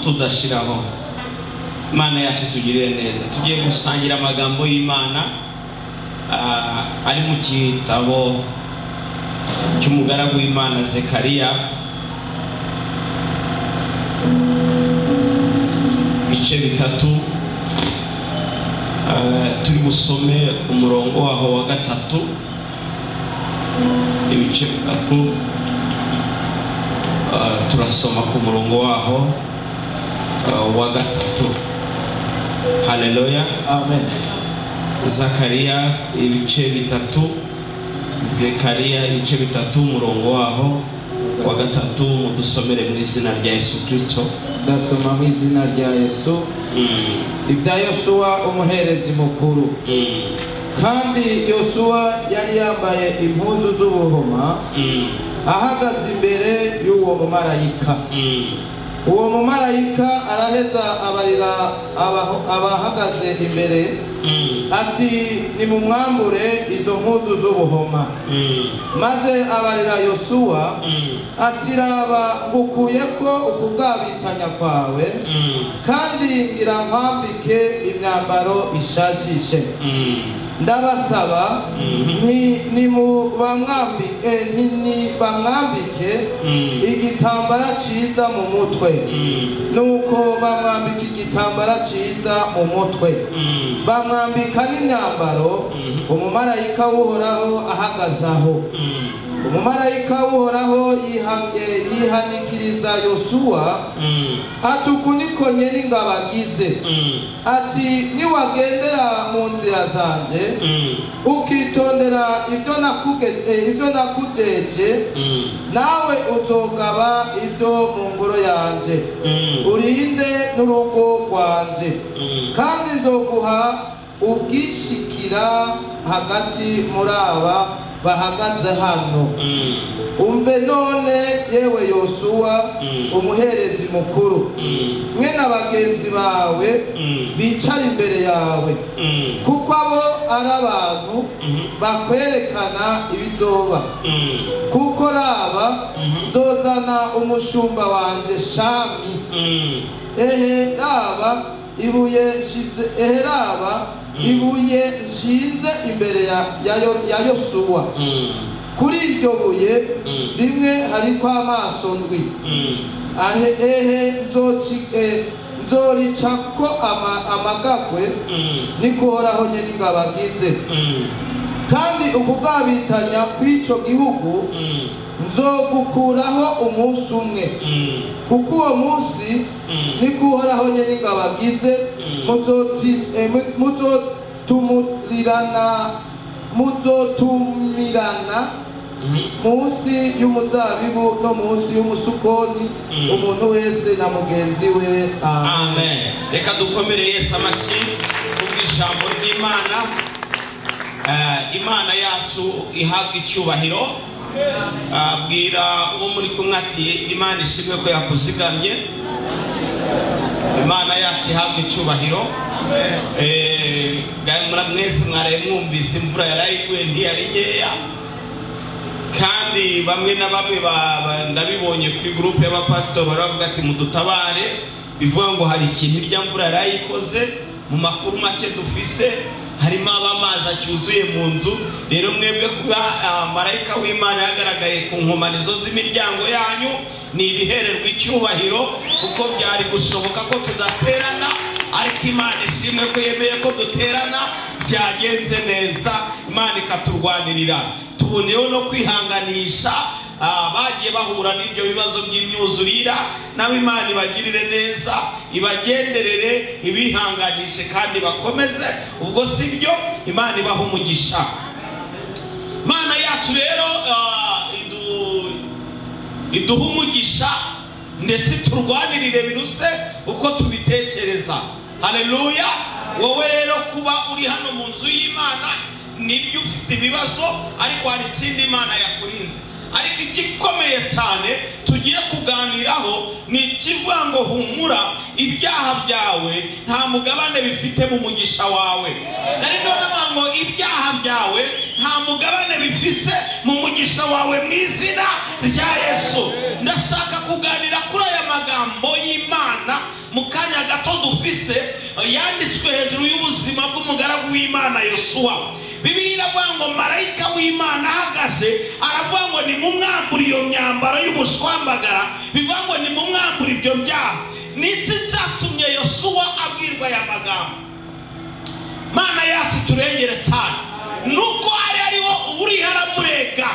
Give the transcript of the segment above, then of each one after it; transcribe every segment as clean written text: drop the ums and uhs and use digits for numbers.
tudashiraho. Imana yacu tugirire neza. Tugiye gusangira amagambo y'Imana ari mu gitabo cy'umugaragu w'Imana Zekariya, bice bitatu. Turi busome umurongo waho wa gatatu, ibice bitatu. Turasoma ku murongo waho wa gatatu. Haleluya, amen. Zakariya ibice bitatu, Zekariya ibice bitatu, umurongo waho wa gatatu. Mudusomere mu izina rya Yesu Kristo. Ndasoma mu izina rya Yesu. Ibya Yosuwa umuherezi mukuru. Kandi Yosuwa yari yambaye impuzu z'ubuhoma, ahagaze imbere y'uwo mumarayika. Uwo mumarayika araheza abarira abahagaze imbere ati, nimumwambure izo mpuzu z'ubuhoma. Maze abarira Yosuwa ati, raba ngukuye ko ukugabitanya kwawe, kandi ngira nkwambike imyambaro ishajije. Ndabasaba bamwambike igitambara ciza mu mutwe. Nuko bamwambika igitambara ciza mu mutwe, bamwambika n'imyambaro. Umumarayika w'Uhoraho ahagaze aho. Umumarayika w'Uhoraho yihanikiriza Yosuwa ati, uku niko n'ingabo agize. Ati, niwagendera mu nzira zanje, ukitondera ibyo nakujeje, nawe uzogaba ibyo mu ngoro yanje, urinde n'urugo rwanje, kandi nzoguha ubwishikira hagati muri aba bahagaze hano. Umve none yewe Yosuwa umuherezi mukuru, mwe na bagenzi bawe bicara imbere yawe, kuko abo ari abantu bakwerekana ibizoba. Kuko raba nzozana umushumba wanje Shami. Ehe raba ibuye nshinze imbere ya Yosuwa. Kuri iryo buye rimwe hariko amaso ndwi. Ehe nzoricako amagagwe, niko Uhoraho nyene ingabo agize. Kandi ukugabitanya kw'ico gihugu nzogukuraho umunsi umwe, kuko uwo munsi niko Uhoraho nyene ingabo agize. Muzotumirana munsi y'umuzabibu no munsi y'umusukoni, umuntu wese na mugenzi we. Amen. Reka dukomere Yesu amashyi kubw'ijambo ry'Imana. Imana yacu ihabwa icyubahiro. Abwira uwo muri kumwe ati, Imana ishimwe ko yakuzigamye. Imana yacu ihabwa icyubahiro. Mwese mwaraye mwumvise imvura yarayiguye ntiyari nkeya, kandi bamwe na bamwe ndabibonye kuri groupe y'abapasitori baravuga ati, mudutabare. Bivuga ngo hari ikintu irya mvura yarayikoze. Mu makuru make dufise harimo abamazi acyuzuye mu nzu. Rero mwebwe kuba marayika w'Imana yagaragaye ku nkomanizo z'imiryango yanyu, ni ibihererwa icyubahiro, kuko byari gushoboka ko tudaterana, ariko Imana ishimwe ko yemeye ko duterana, byagenze neza, Imana ikaturwanirira. Tuboneyeho no kwihanganisha bagiye bahura n'ibyo bibazo by'imyuzurira, nawe Imana ibagirire neza, ibagenderere, ibihanganishe kandi bakomeze. Ubwo sibyo, Imana ibaha umugisha. Imana yacu rero iduha umugisha, ndetse turwanirire biruse uko tubitekereza. Haleluya. Wowe rero kuba uri hano mu nzu y'Imana, nibyo ufite ibibazo, ariko hari ikindi Imana yakurinze. Ariko igikomeye cyane tugiye kuganiraho ni ikivuga ngo humura, ibyaha byawe nta mugabane bifite mu mugisha wawe. Nari ndabona ngo ibyaha byawe nta mugabane bifise mu mugisha wawe mu izina rya Yesu. Ndashaka kuganira kuri aya magambo y'Imana mu kanya gato dufise yanditswe hejuru y'ubuzima bw'umugaragu w'Imana Yosuwa. Bibiliya iravuga ngo marayika w'Imana ahagaze aravuga ngo nimumwambure iyo myambaro y'ubushwambagara, bivuga ngo nimumwambure ibyo byaha. N'iki cyatumye Yosuwa abwirwa aya magambo? Mana yacu turengere cyane, nuko ariho uriho aramurega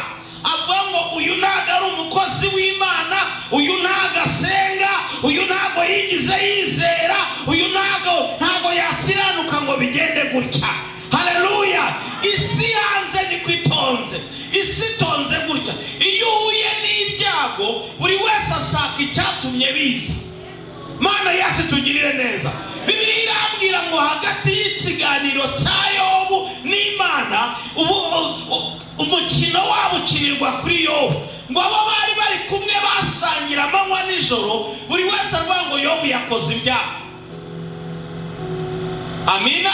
avuga ngo uyu ntago ari umukozi w'Imana, uyu ntago asenga, uyu ntago yigize yizera, uyu ntago yakiranuka ngo bigende gutya. Haleluya! Isi yanze ni kwitonze, isi itonze gutya. Iyo uhuye n'ibyago buri wese ashaka icyatumye biza. Mana yacu tugirire neza. Bibiliya irambwira ngo hagati y'ikiganiro cya Yobu n'Imana umukino wabo ukinirwa kuri Yobu, ngo abo bari bari kumwe basangira amanywa nijoro, buri wese avuga ngo Yobu yakoze ibyaha. Amina.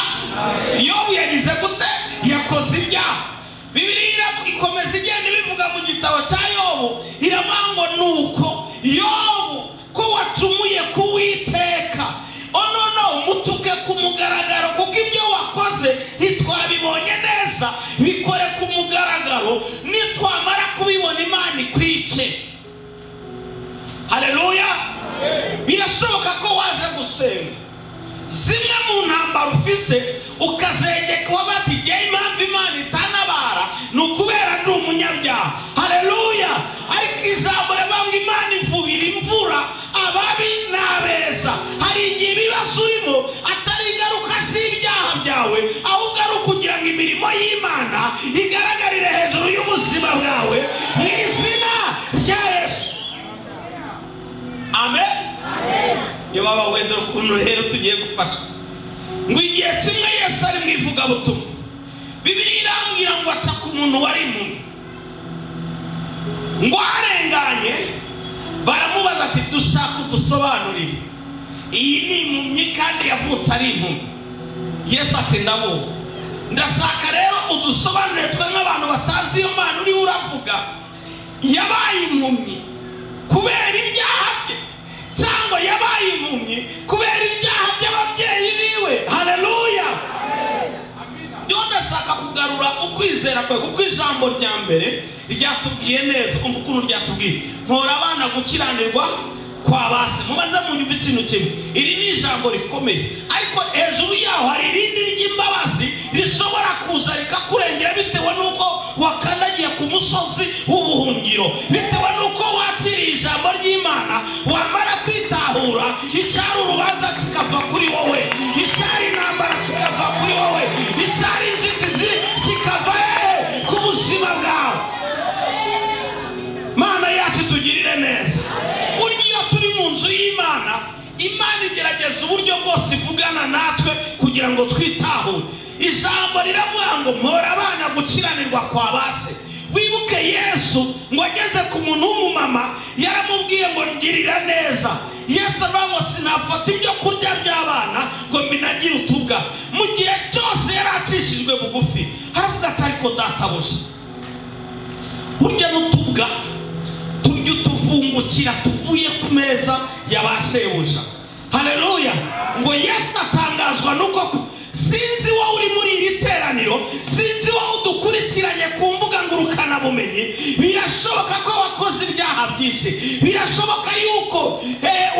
Yobu yagize gute? Yakoze ibyaha. Bibiliya ikomeza igenda ibivuga mu gitabo cya Yobu, iravuga ngo nuko Yobu ko wacumuye ku Uwiteka, ono umutuke ku mugaragaro, kuko ibyo wakoze ntitwabibonye neza, bikore ku mugaragaro, nitwamara kubibona Imana ikwice. Haleluya! Birashoboka ko waje gusenga, zimwe mu ntambara ufise ukazegeka bati igihe impamvu Imana itanabara ni ukubera ndi umunyabyaha. Haleluya! Ariko ijambo rivuga ngo Imana ivubira imvura ababi n'abeza. Hari igihe ibibazo urimo atari ingaruka z'ibyaha byawe, ahubwo ari ukugira ngo imirimo y'Imana igaragarire hejuru y'ubuzima bwawe mu izina rya Yesu. Amen. Niba wawendera ukuntu rero tugiye gufasha ngo igihe kimwe Yesu ari mu ivugabutumwa, Bibiliya irambwira ngo aca ku muntu wari impumyi, ngo arenganye baramubaza ati dushaka udusobanurire, iyi ni impumyi kandi yavutse ari impumyi. Yesu ati ndashaka rero udusobanurire twe nk'abantu batazi iyo Mana uriho uravuga. Yabaye impumyi kubera ibyaha bye, cyangwa yabaye impumyi kubera ibyaha by'ababyeyi biwe? Haleluya! Ndio ndashaka kugarura ukwizera kwe, kuko ijambo rya mbere ryatubwiye neza. Umva ukuntu ryatubwiye: mpora abana gukiranirwa kwa base. Mubanza munyumva ikintu kimwe, iri ni ijambo rikomeye, ariko hejuru yaho hari irindi ry'imbabazi rishobora kuza rikakurengera bitewe n'uko wakandagiye ku musozi w'ubuhungiro, bitewe n'uko wakiriye ijambo ry'Imana, wamara kwitahura icyari urubanza kikava kuri wowe, icyari intambara kikava kuri wowe, icyari inzitizi kikava ku buzima bwawe. Mana yacu tugirire neza. Buryo turi mu nzu y'Imana, Imana igerageza uburyo bwose ivugana natwe kugira ngo twitahure. Ijambo riravuga ngo mpora abana gukiranirwa kwa base. Wibuke Yesu ngo ageze ku muntu w'umumama yaramubwiye ngo ngirira neza. Yesu avuga ngo sinafata ibyo kurya by'abana ngo mbinagire utubwa. Mu gihe cyose yaracishijwe bugufi, haravuga ati ariko databuja, burya n'utubwa turya utuvungukira tuvuye ku meza y'abasebuja. Haleluya! Ngo Yesu atangazwa nuko sinzi wowe uri muri iri teraniro, sinzi wowe udukurikiranye ku mbuga ngurukana bumenyi, birashoboka ko wakoze ibyaha byinshi, birashoboka yuko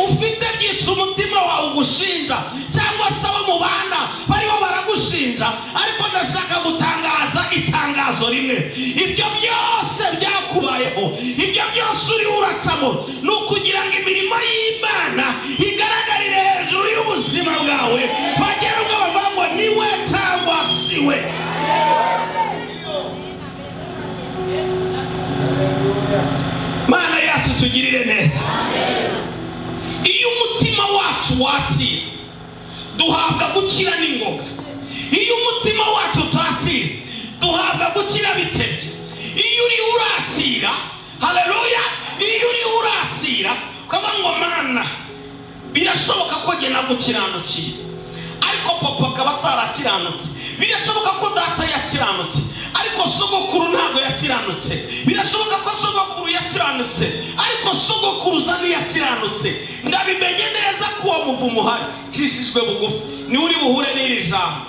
ufite byinshi umutima wawe ugushinja, cyangwa se abo mu bana bariho baragushinja, ariko ndashaka gutangaza itangazo rimwe: ibyo byose byakubayeho, ibyo byose uri uracamo, ni ukugira ngo imirimo y'Imana igaragarire hejuru y'ubuzima bwawe, bagera ubwo bavuga ngo niwe cyangwa siwe. Mana yacu tugirire neza. Iyo umutima wacu wakira, duhabwa gukira n'ingoga. Iyo umutima wacu utakira, duhabwa gukira bitebye. Iyo uri urakira, haleluya, iyo uri urakira ukavuga ngo Mana, birashoboka ko jye nagukiranukiye, ariko papa akaba atarakiranutse, birashoboka ko data yakiranutse, ariko sogokuru ntago yakiranutse, birashoboka ko sogokuru yakiranutse, ariko sogokuruza ntiyakiranutse. Ndabimenye neza ko uwo muvumo uhari, cishijwe bugufi ni uri buhure n'iri jambo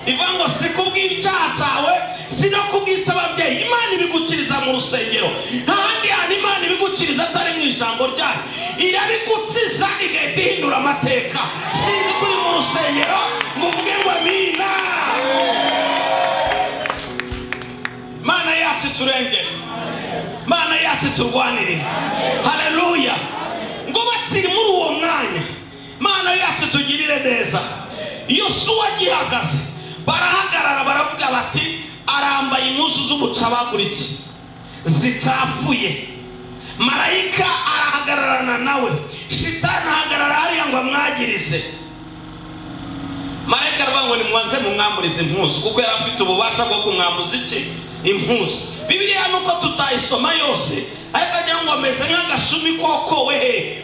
rivuga ngo si kubw'icyaha cyawe, si no kubw'icyo ababyeyi. Imana ibigukiriza mu rusengero, nta handi hantu Imana ibigukiriza atari mu ijambo ryayo. Irabigukiza igahita ihindura amateka. Sinzi kuri mu rusengero ngo uvuge ngo amina. Mana yacu turengere, Mana yacu turwanirire. Haleluya. Ngo batsiri muri uwo mwanya, Mana yacu tugirire neza. Yosuwa agihagaze, barahagarara baravuga bati arambaye impuzu z'umucabaguritse zicafuye. Marayika arahagararana nawe, shitani ahagarara hariya ngo amwagirize. Marayika aravuga ngo nimwanze mumwamburize impuzu, kuko yari afite ububasha bwo kumwambuza iki? Impuzu. Bibiliya nuko tutayisoma yose, ariko agira ngo ameze nk'agashumi kokowe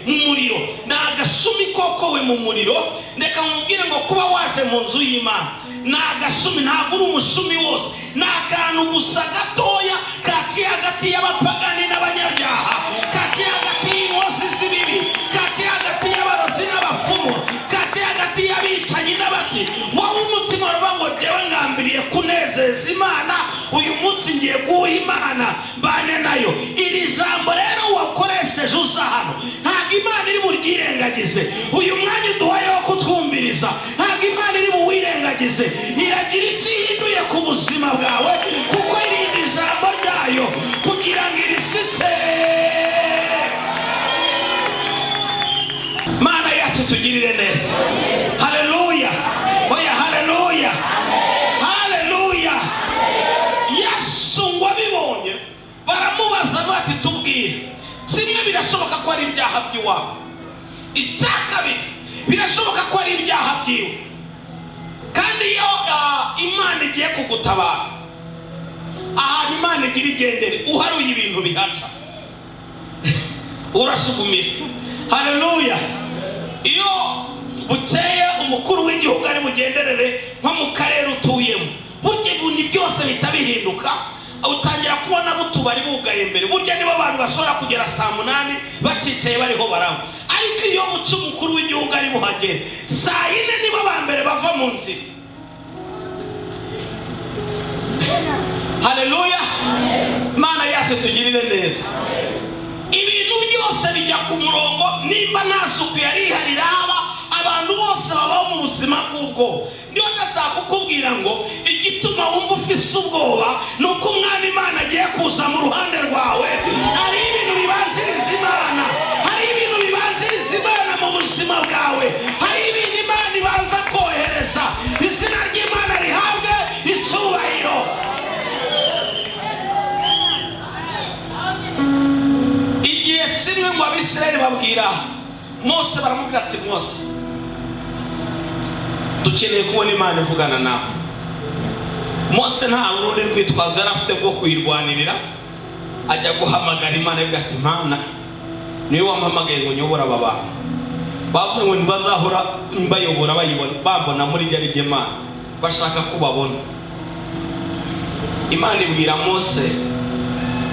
mu muriro. Ni agashumi kokowe mu muriro. Ndeka mubwire ngo kuba waje mu nzu y'Imana ni agashumi, ntabwo uri umushumi wose. Ni akantu gusa gatoya kaciye hagati y'abapagani n'abanyabyaha, kaciye hagati y'inkozi z'ibibi, kaciye hagati y'abarozi n'abapfumu, kaciye hagati y'abicanyi n'abaki. Wowe umutima uravuga ngo jyewe ngambiriye kunezeza Imana, uyu munsi ngiye guha Imana mbane nayo. Iri jambo rero wakoresheje uza hano, ntabwo Imana iri buryirengagize. Uyu mwanya duhaye wo kutwumviriza, ntabwo Imana iri buwirengagize. Iragira icyo ihinduye ku buzima bwawe, kuko irindi jambo ryayo kugira ngo irisitse. Mana yacu tugirire neza. Haleluya. Oya haleluya. Haleluya. Yesu ngo abibonye baramubaza bati tubwire, kimwe birashoboka ko ari ibyaha by'iwawe, icya kabiri birashoboka ko ari ibyaha byiwe. Kandi iyo Imana igiye kugutabara, ahantu Imana igira igendere, uharuye ibintu bihaca urasugumira. Haleluya. Iyo bukeye umukuru w'igihugu ari bugenderere nko mu karere utuyemo, burya ibintu byose bihita bihinduka. Utangira kubona butubari bugaye imbere. Burya nibo abantu bashobora kugera saa 8 bacicaye bariho baranywa, ariko iyo muco umukuru w'igihugu ari buhagere saa 4 nibo ba mbere bava mu nzira. Haleluya. Mana yacu tugirire neza. Ibintu byose bijya ku murongo. Nimba nta suku yari ihari iraba, abantu bose baba mu buzima bw'ubwo. Niyo ndashaka kukubwira ngo igituma wumva ufise ubwoba ni uko umwami Imana agiye kuza mu ruhande rwawe. Hari ibintu bibanziriza Imana, hari ibintu bibanziriza Imana mu buzima bwawe, hari ibintu Imana ibanza kohereza. Izina ry'Imana rihabwe icyubahiro. Igihe kimwe ngo Abisirayeli babwira Mose, baramubwira ati Mose, dukeneye kubona Imana ivugana nawe. Mose nta rundi rwitwazo yari afite rwo kuyirwanirira, ajya guhamagara Imana avuga ati Mana, niwe wampamagaye ngo nyobora aba bantu. Bavuga ngo ntibazahora mbayobora bambona muri rya rige Imana, bashaka kubabona. Imana ibwira Mose,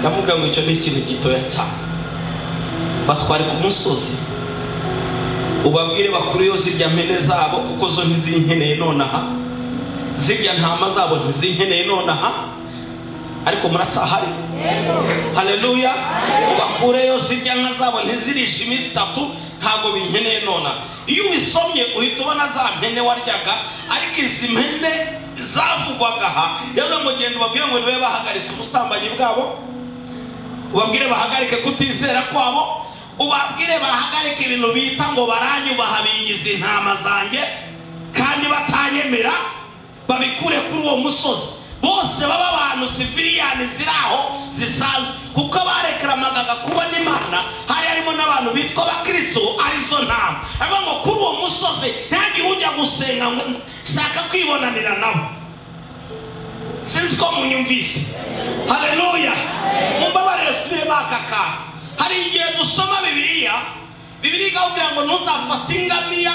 ndamubwira ngo icyo ni ikintu gitoya cyane. Batware ku musozi, ubabwire bakuriyo zirya mpene zabo, kuko zo ntizinkeneye nonaha, zirya ntama zabo ntizinkeneye nonaha, ariko muracyahari. Haleluya. Ubakureyo zirya nka zabo ntizirisha iminsi 3, ntabwo binkeneye nonaha. Iyo ubisomye uhita ubona za mpene waryaga, ariko izi mpene zavugwaga aha yaza ngo genda ubabwire ngo nibe bahagaritse ubusambanyi bwabo, ubabwire bahagarike kutizera kwabo, ubabwire bahagarike ibintu bita ngo baranyubaha bigize intama zanjye kandi batanyemera, babikure kuri uwo musozi. Bose baba abantu siviliyani ziraho zisanzwe, kuko barekeramaga kubona Imana. Hari harimo n'abantu bitwa abakristo arizo ntama. Aravuga ngo kuri uwo musozi ntagire ujya gusenga ngo shaka kwibonanira nabo. Sinzi ko munyumvise. Haleluya. Mumbabarire subire bakaka. Hari igihe dusoma Bibiliya ikubwira ngo ntuzafate ingamiya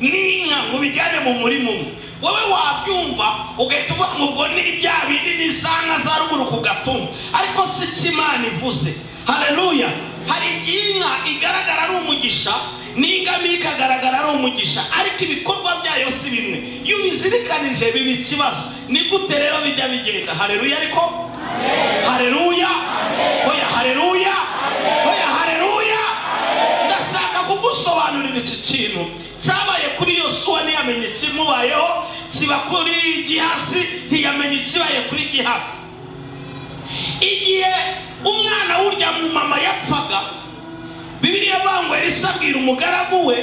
n'inka ngo bijyane mu murima umwe. wowe wabyumva ugahita uvuga ngo ni ibya bindi n'isanga za ruguru ku gatumba, ariko si cy'Imana ivuze. Haleluya. Hari inka igaragara ari umugisha n'ingamiya ikagaragara ari umugisha, ariko ibikorwa byayo si bimwe. Iyo bizirikanije biba ikibazo. Ni gute rero bijya bigenda? Haleluya. Ariko haleluya, oya haleluya, oya haleluya. Ndashaka kugusobanurira iki kintu cyabaye kuri Yosuwa, ntiyamenye ikimubayeho, kiba kuri Gihasi, ntiyamenye ikibaye kuri Gihasi. Igihe umwana w'urya mu mama yapfaga, Bibiliya ivuga ngo Elisa abwira umugaragu we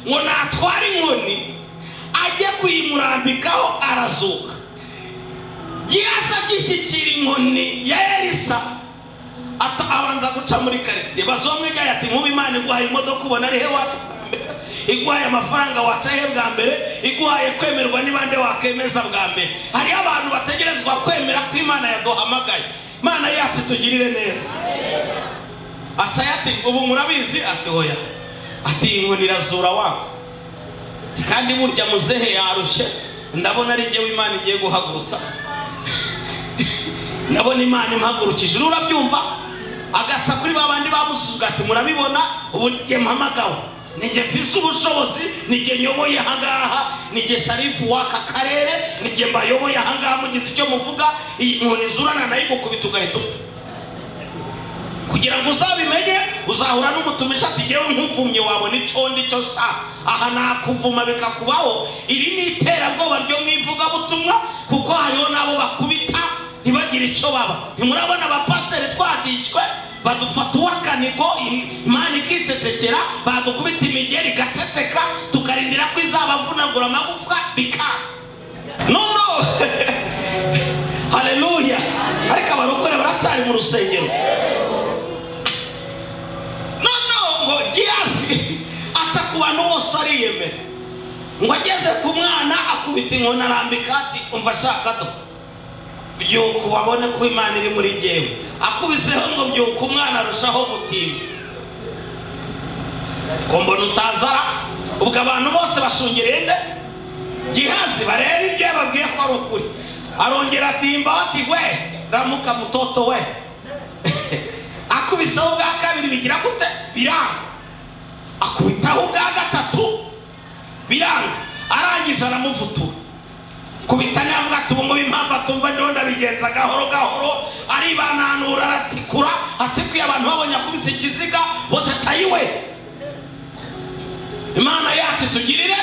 ngo natwara inkoni ajye kuyimurambikaho arazuka. Gihasi agishyikira inkoni ya Elisa abanza guca muri karitsiye, bazomwe gaya ati nkuba Imana iguhaye imodoka ubona ari he waca, iguhaye amafaranga waca he bwa mbere, iguhaye kwemerwa n'ibande wakemeza bwa mbere. Hari abantu bategerezwa kwemera ko Imana yaduhamagaye. Imana yacu tugirire neza. Aca yati ubu murabizi, ati oya, ati inkoni irazura wangu, kandi burya muzehe yarushe, ndabona ari jyewe Imana igiye guhagurutsa. Ndabona Imana impagurukije. Urabyumva? Agaca kuri babandi bamusuzuga ati murabibona ubu ngiye mpamagawe, nige mfise ubushobozi, nige nyoboye ahangaha, nige sharifu w'aka karere, nige mbayoboye ahangaha, mugize icyo muvuga, iyi nkoni zurana nayo igukubita ugahita upfa. Kugira ngo uzabimenye uzahura n'umutumisha ati ngewe nkuvumye wabona icyo ndicyo sha, aha nakuvuma bikakubaho. Iri ni iterabwoba ryo mwivugabutumwa, kuko hariho nabo bakubita ntibagire icyo baba. Ntimurabona abapasiteri twadishwe badufata uwakanigo, Imana ikicecekera, badukubita imigeri igaceceka, tukarindira ko izabavunagura amagufwa bikanga. No haleluya. Ariko abarokore baracyari mu rusengero. Ngo Gihasi aca ku bantu bose ariyemera, ngo ageze ku mwana akubita inkoni arambika ati umva shaka do byuko babone ko Imana iri muri jyewe. Akubiseho ngo byuko umwana arushaho gutimba. Ko mbona utazara, ubwo abantu bose bashungereye nde Gihasi bareba ibyo yababwiye ko ari ukuri. Arongera atimba ati we ramuka mutoto we. Akubiseho bwa kabiri bigira gute? Biranga. Akubitaho bwa gatatu biranga. Arangije aramufutura. Kubitane avuga ati ubu impamvu atumva ndiho ndabigenza gahoro gahoro, aribananura aratikura, atikuye abantu babonye akubise ikiziga bose atayiwe. Imana yacu tugirire.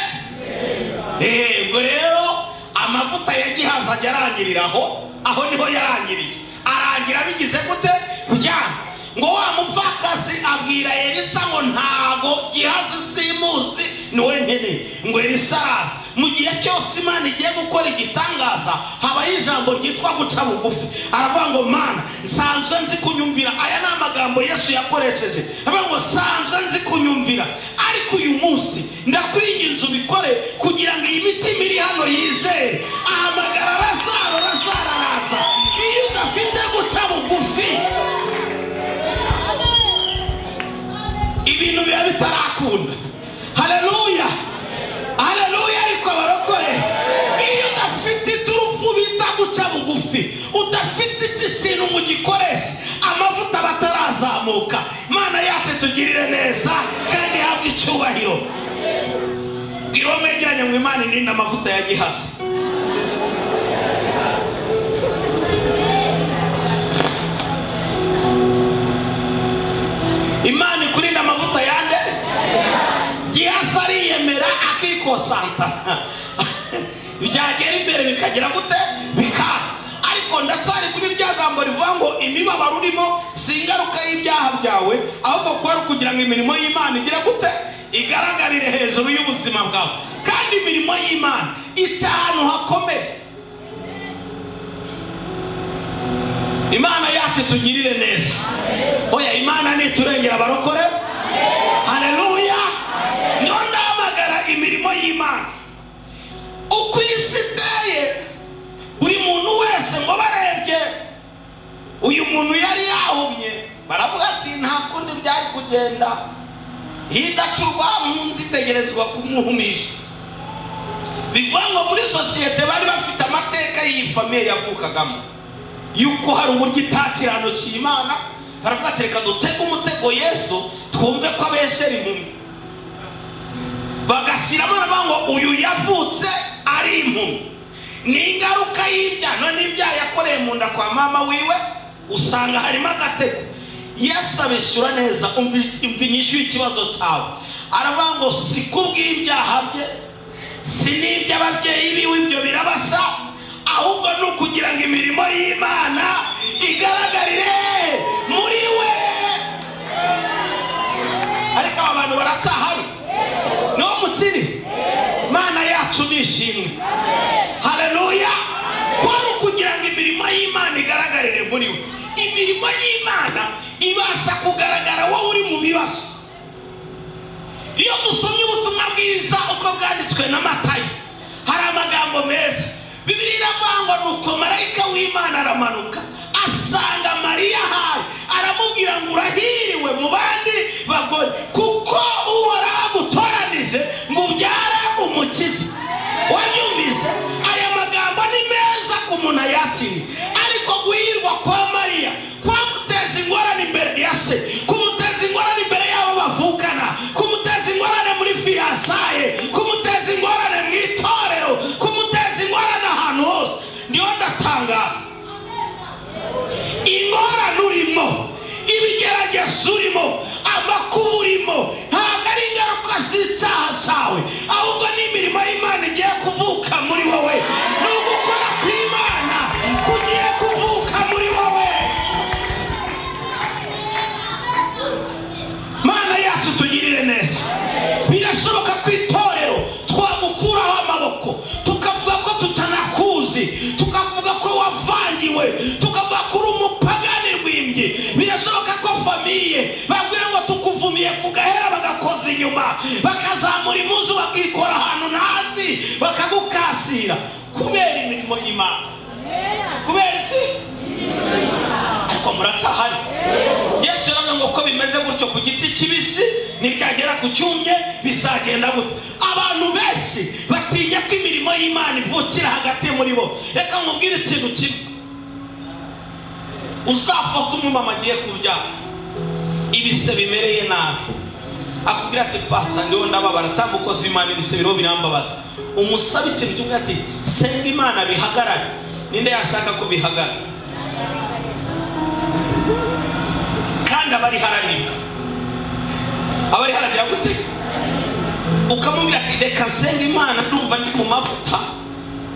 Ubwo rero amavuta ya Gihasi ajya arangiriraho, aho niho yarangiriye. Arangira bigize gute? Byanze. Ngo wa mupfakazi abwira Elisa ngo ntago Gihasi simuzi niwe nkene. Ngo Elisa araza. Mu gihe cyose Imana igiye gukora igitangaza, habaho ijambo ryitwa guca bugufi. Aravuga ngo Mana nsanzwe nzi kunyumvira. Aya ni amagambo Yesu yakoresheje. Aravuga ngo nsanzwe nzi kunyumvira, ariko uyu munsi ndakwinginze ubikore kugira ngo iyi mitima iri hano yizere. Ahamagara Lazaro, Lazaro araza. Iyo udafite guca bugufi, ibintu biba bitarakunda. Haleluya, haleluya. Ariko abarokore, iyo udafite iturufu bita guca bugufi, udafite iki kintu mu gikoresha, amavuta batarazamuka. Imana yacu tugirire neza kandi habwe icyubahiro. Bwira mwegeranye ngo Imana indinde amavuta ya Gihasi. Imana ikurinda amavuta yande. Gihasi ariyemera akikosanta. Byagera imbere bikagira gute? Bikanga. Ariko ndacyari kuri rya jambo rivuga ngo imibabaro urimo si ingaruka y'ibyaha byawe, ahubwo kwari kugira ngo imirimo y'Imana igire gute? Igaragarire hejuru y'ubuzima bwawe. Kandi imirimo y'Imana itahantu hakomeye. Imana yacu tugirire neza. Oya, Imana niturengera abarokore. Haleluya. Ndio ndamagara imirimo y'Imana. Uko isi iteye, buri muntu wese ngo barebye uyu muntu yari yahumye, baravuga ati nta kundi byari kugenda, hidacurwa munsi itegerezwa kumuhumisha. bivuga ngo muri sosiyete bari bafite amateka y'iyi famiye yavukagamo yuko hari uburyo itakiranukiye Imana. Baravuga ati reka dutege umutego Yesu twumve ko abeshera impumyi, bagashyiramo ngo uyu yavutse ari impumyi. Ni ingaruka y'ibyaha, none ibyaha yakoreye mu nda kwa mama wiwe usanga harimo agatego. Yesu abishyura neza. Umva inyishu y'ikibazo cyawe. Aravuga ngo si kubw'ibyaha bye, si n'iby'ababyeyi biwe ibyo birabasha, ahubwo ni ukugira ngo imirimo y'Imana igaragarire muri we. Ariko aba bantu baracyahari, no mukiri. Mana yacu nishimwe. Haleluya. Kwari kugira ngo imirimo y'Imana igaragarire muri we. Imirimo y'Imana ibasha kugaragara wowe uri mu bibazo. Iyo dusomye ubutumwa bwiza uko bwanditswe na Matayo, hari amagambo meza. Bibiliya iravuga ngo nuko marayika w'Imana aramanuka asanga Mariya ahari, aramubwira ngo urahiriwe mu bandi bagore, kuko Uhoraho agutoranije ngo ubyare umukiza. Wabyumvise? Aya magambo ni meza ku muntu ayakiriye. Ariko guhirwa kwa Mariya kwamuteza ingorane imbere ya se, kumuteza ingorane imbere y'abo bavukana, kumuteza ingorane muri fiyansaye, kumuteza ingorane mu itorero, kumuteza ingorane ahantu hose. Ndiyo ndatangaza, ingorane urimo, ibigeragezo urimo, amakuba urimo, ntabwo ari ingaruka z'icyaha cyawe, ahubwo ni imirimo y'Imana igiye kuvuka muri wowe. Ni ugukora kw'Imana kugiye kuvuka muri wowe. Mana yacu tugirire neza. Birashoboka ko itorero twagukuraho amaboko, tukavuga ko tutanakuzi, tukavuga ko wavangiwe, tukavuga ko uri umupagani rw'imbye. Birashoboka ko famiye babwira ngo tukuvumiye ku gahera bagakoza inyuma, bakazamura impuzu bakikora ahantu ntazi, bakagukasira kubera imirimo y'Imana. Kubera iki? Ariko muracyahari. Yesu yaravuga ngo ko bimeze gutyo ku giti kibisi nibyagera ku cyumye bizagenda gute. Abantu benshi batinya ko imirimo y'Imana ivukira hagati muri bo. Reka nkubwire ikintu kimwe, uzafata umumama agiye kubyara ibise bimereye nabi, akubwira ati pastor ndiho ndababara cyangwa umukozi w'Imana ibise biriho birambabaza, umusabe ikintu kimwe ati senga Imana bihagarare. Ninde yashaka ko bihagarara? Kandi abari hararibwa, abari haragira gute? Ukamubwira ati reka senga Imana ndumva ndi mu mavuta,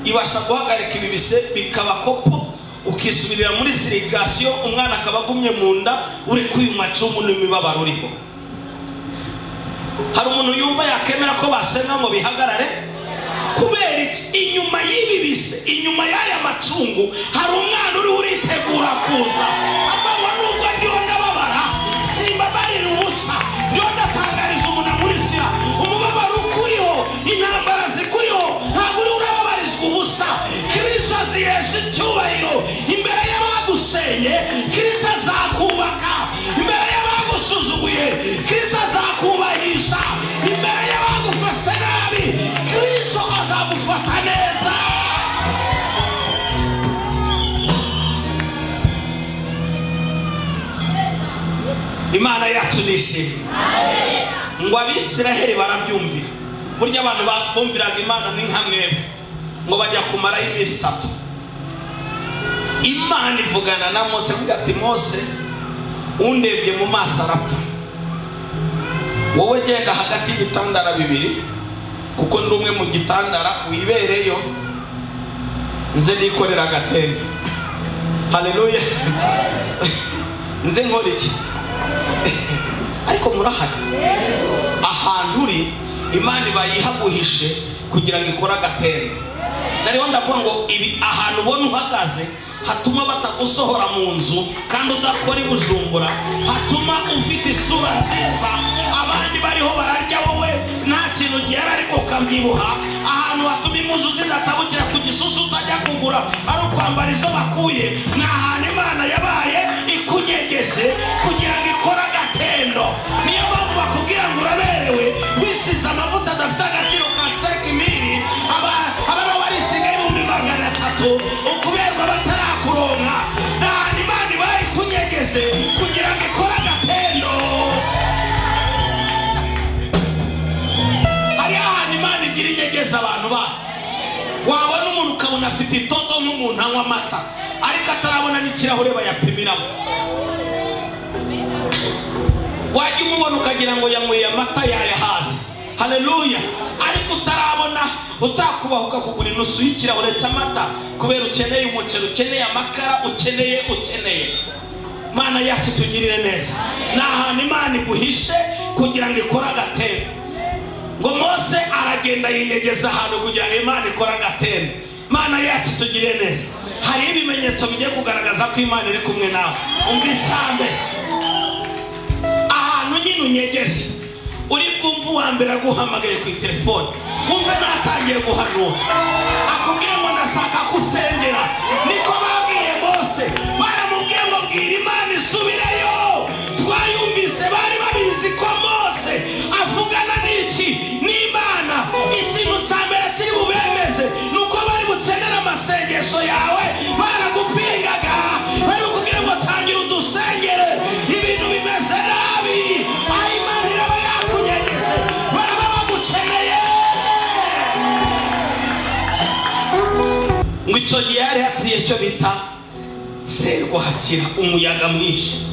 ibasha guhagarika ibi bise bikaba kopo, ukisubirira muri sirigasiyo, umwana akaba agumye mu nda uri kwiyuma cumu n'imibabaro uriho. Hari umuntu yumva yakemera ko basenga ngo bihagarare? Kubera iki? Inyuma y'ibi bise, inyuma y'aya macungu hari umwana uri uritegura kuza. Abangwa nubwo ndiho ndababara simbabarira ubusa, ndiho ndatangariza umuntu amurikira umubabaro ukuriho, intambara zikuriho, ntabwo uri urababarizwa ubusa. Kristo azihesha icyubahiro imbere y'abagusenye, Kristo azakubaka imbere y'abagusuzuguye, Kristo azakubahisha imbere y'abagufashe nabi, Kristo azagufata neza. Imana yacu nishimye. Ngo Abisiraheli barabyumvira. Burya abantu bumviraga Imana ni nka mwebwe, ngo bajya kumara iminsi 3. Imana ivugana na Mose ati Mose, undebye mu maso arapfa, wowe genda hagati y'ibitandara bibiri, kuko ndi umwe mu gitandara, wibereyo nze nikorera agatende. Haleluya. Nze nkora iki? Ariko murahari ahantu uri, Imana bayihaguhishe kugira ngo ikore agatende. Nariho ndavuga ngo ibi ahantu ubona uhagaze hatuma batagusohora mu nzu kandi udakora ibujumbura, hatuma ufite isura nziza, abandi bariho bararya wowe nta kintu gihari ariko ukabyibuha. Ahantu hatuma impuzu zidatabukira ku gisusu utajya kugura ari ukwambara izo bakuye, ni ahantu Imana yabaye ikunyegeje kugira ngo ikore agatendo. Niyo mpamvu bakubwira ngo uraberewe wisize amavuta adafite agaciro ka 5,000, afite itoto nk'umuntu anywa amata ariko atarabona n'ikirahure bayapimiramo. Wajya umubona ukagira ngo yanyweye amata yayahaze. Haleluya. Ariko utarabona utakubahuka kugura inusu y'ikirahure cy'amata kubera ukeneye umuceri, ukeneye amakara, ukeneye. Mana yacu tugirire neza. Ni ahantu Imana iguhishe kugira ngo ikore agatendo. Ngo Mose aragenda yinyegeza ahantu kugira ngo Imana ikore agatendo. Mana yacu tugirire neza. Hari ibimenyetso bigiye kugaragaza ko Imana iri kumwe nawe. Umwitsambe ahantu nyine unyegeje, uri bwumva uwa mbere aguhamagaye ku telefone, wumve natangiye guhanura akubwira ngo ndashaka kusengera. Niko babwiye Mose, baramubwiye ngo bwira Imana isubireyo. Twayumvise bari babizi ko Mose avugana n'iki n'Imana. Ikintu cya mbere kiri bubemeze nuko bari bukenera amasengesho yawe. Baragupingaga, bari bukubwira ngo tangira udusengere, ibintu bimeze nabi. Imana iraba yakunyegeje, baraba bagukeneye. Ngo icyo gihe yari haciye cyo bita serwakira, umuyaga mwinshi.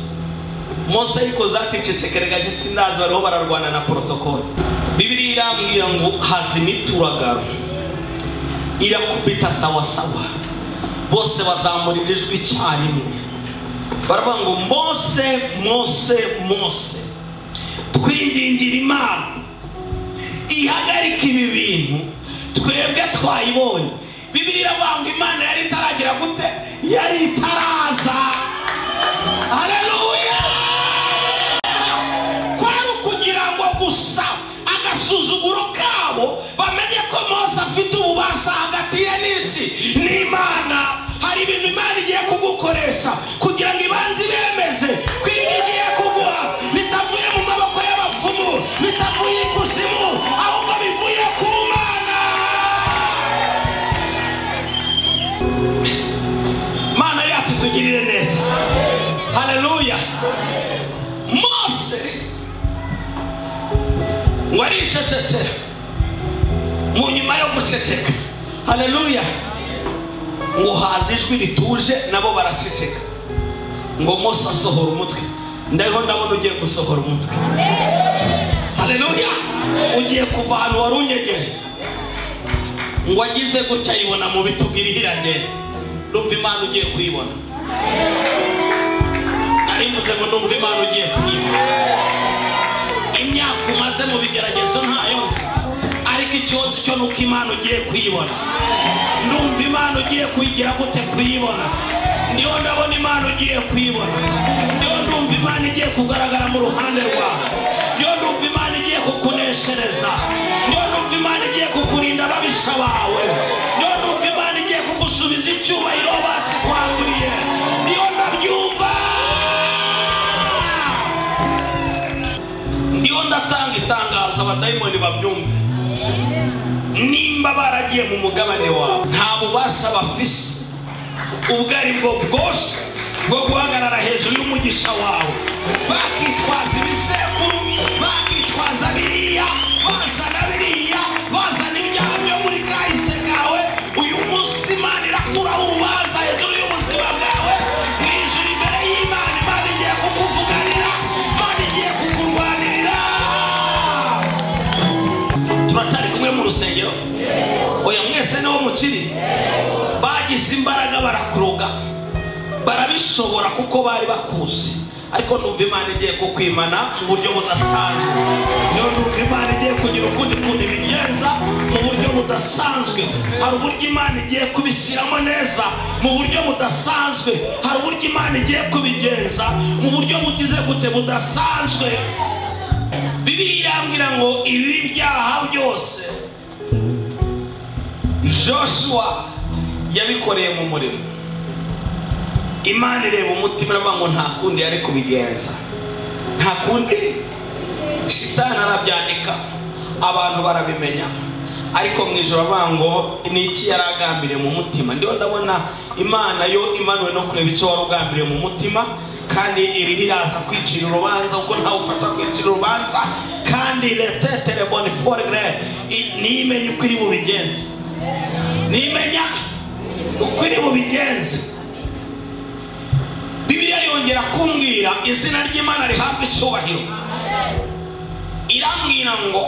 Mose ariko zaticecekeregaje, sindazi bariho bararwana na protokole. Bibiliya irambwira ngo haza imituragaro irakubita sawasawa, bose bazamurira ijwi icyarimwe baravuga ngo Mose, Mose, Mose, twingingira Imana ihagarika ibi bintu, twebwe twayibonye. Bibiliya iravuga ngo Imana yari itaragira gute? Yari itaraza. Haleluya. Kwari ukugira ngo gusa agasuzuguro kabo bamenye ko Mose afite ububasha hagati ye n'iki n'Imana. Hari ibintu Imana igiye kugukoresha kugira ngo ibanze bemeze ko ibyo igiye kuguha bitavuye mu maboko y'abapfumu, bitavuye ikuzimu, ahubwo bivuye ku Mana. Mana yacu tugirire neza. Haleluya. Mose ngo aricecekera, mu nyuma yo guceceka, haleluya, ngo haza ijwi rituje, nabo baraceceka. Ngo Mose asohora umutwe. Ndaho ndabona ugiye gusohora umutwe. Haleluya. Ugiye kuva ahantu wari unyegeje. Ngo agize gutya yibona mu bitugu irihiranye. Ndumva Imana ugiye kuyibona. Narivuze ngo ndumva Imana ugiye kuyibona. Imyaka umaze mu bigeragezo nta yose, ariko ikibazo cyo nuko Imana ugiye kuyibona. Ndumva Imana ugiye kuyigira gute kuyibona. Ndiho ndabona Imana ugiye kuyibona. Ndiho ndumva Imana igiye kugaragara mu ruhande rwawe. Ndiho ndumva Imana igiye kukuneshereza. Ndiho ndumva Imana igiye kukurinda ababisha bawe. Ndiho ndumva Imana igiye kugusubiza icyubahiro bakikwamburiye. Ndiho ndabyumva. Ndiho ndatanga itangazo abadayimoni babyumve. Nimba baragiye mu mugabane wawe, nta bubasha bafise ubwo ari bwo bwose bwo guhagarara hejuru y'umugisha wawe. Bakitwaza ibisekuru, bakitwaza biriya, bazana biriya, bazana ibyaha byo muri kahise kawe. Uyu munsi Imana irakuraho urubanza hejuru y'ubuzima bwawe mu ijuru imbere y'Imana. Imana igiye kukuvuganira, Imana igiye kukurwanirira. Turacyari kumwe mu rusengero? Oya, mwese niho mukiri? Bagize imbaraga barakuroga, barabishobora kuko bari bakuzi, ariko numva Imana igiye kukwimana mu buryo budasanzwe. Niyo numva Imana igiye kugira ukundi kundi bigenza mu buryo budasanzwe. Hari uburyo Imana igiye kubishyiramo neza mu buryo budasanzwe. Hari uburyo Imana igiye kubigenza mu buryo bugize gute budasanzwe. Bibiliya irambwira ngo ibi byaha byose Joshua yabikoreye mu murimo. Imana ireba umutima iravuga ngo nta kundi yari kubigenza, nta kundi. Shitani arabyandika, abantu barabimenya, ariko mu ijoro avuga ngo ni iki yari agambiriye mu mutima. Ndiho ndabona Imana yo imanuwe no kureba icyo wari ugambiriye mu mutima, kandi iriho iraza kwicira urubanza kuko ntawe ufasha kwicira urubanza. Kandi letetere bonifore gre nimenya uko iri bubigenze, nimenya ukwiriye bubigenze. Bibiliya yongera kumbwira izina ry'Imana rihabwa icyubahiro. Irambwira ngo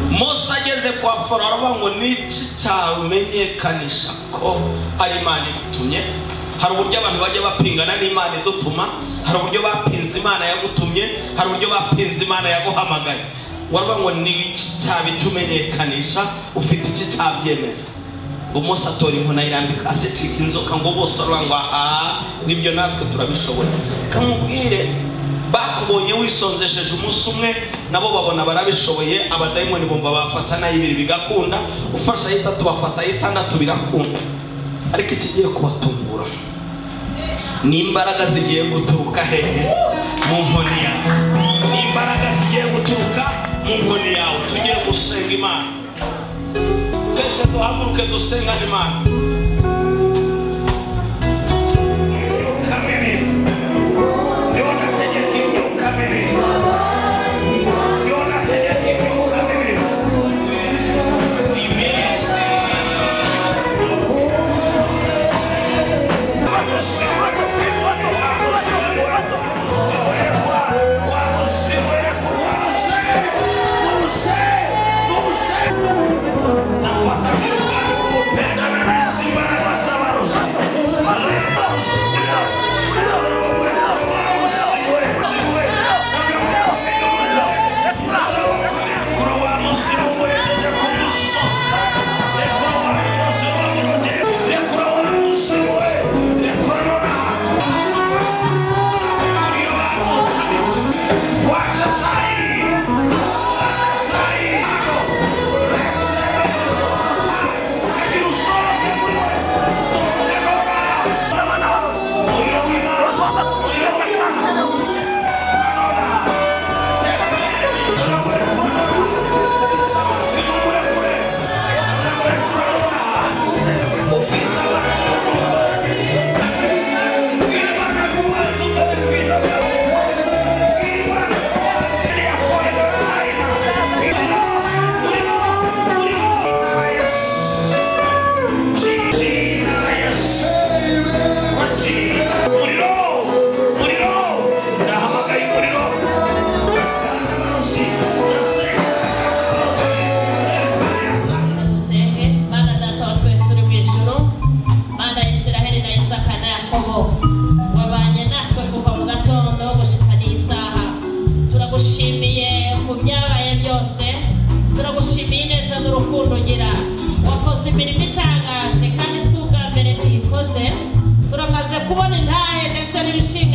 Mose ageze kwa Farawo aravuga ngo n'iki cyamenyekanisha ko ari Imana igutumye. Hari uburyo abantu bajya bapingana n'Imana idutuma, hari uburyo bapinze Imana yagutumye, hari uburyo bapinze Imana yaguhamagaye. Waravuga ngo n'iki cyabicumenyekanisha, ufite iki cyabyemeza. Ngo Mose atora inkona irambika asecika inzoka ngo bose baravuga ngo aha nibyo natwe turabishoboye. Kamubwire bakubonye wisonzesheje umunsi umwe nabo babona barabishoboye, abadayimoni bumva bafata na ibiri bigakunda, ufasha yitatu bafata yitandatu birakunda. Ariko ikigiye kubatungura ni imbaraga zigiye guturuka hehe? Mu nkoni yawe. Ni imbaraga zigiye guturuka mu nkoni yawe. Tugiye gusenga Imana. Twese duhaguruke dusenga Imana. Imirimo itangaje kandi si ubwa mbere tuyikoze, turamaze kubona intahe ndetse n'ibishimwa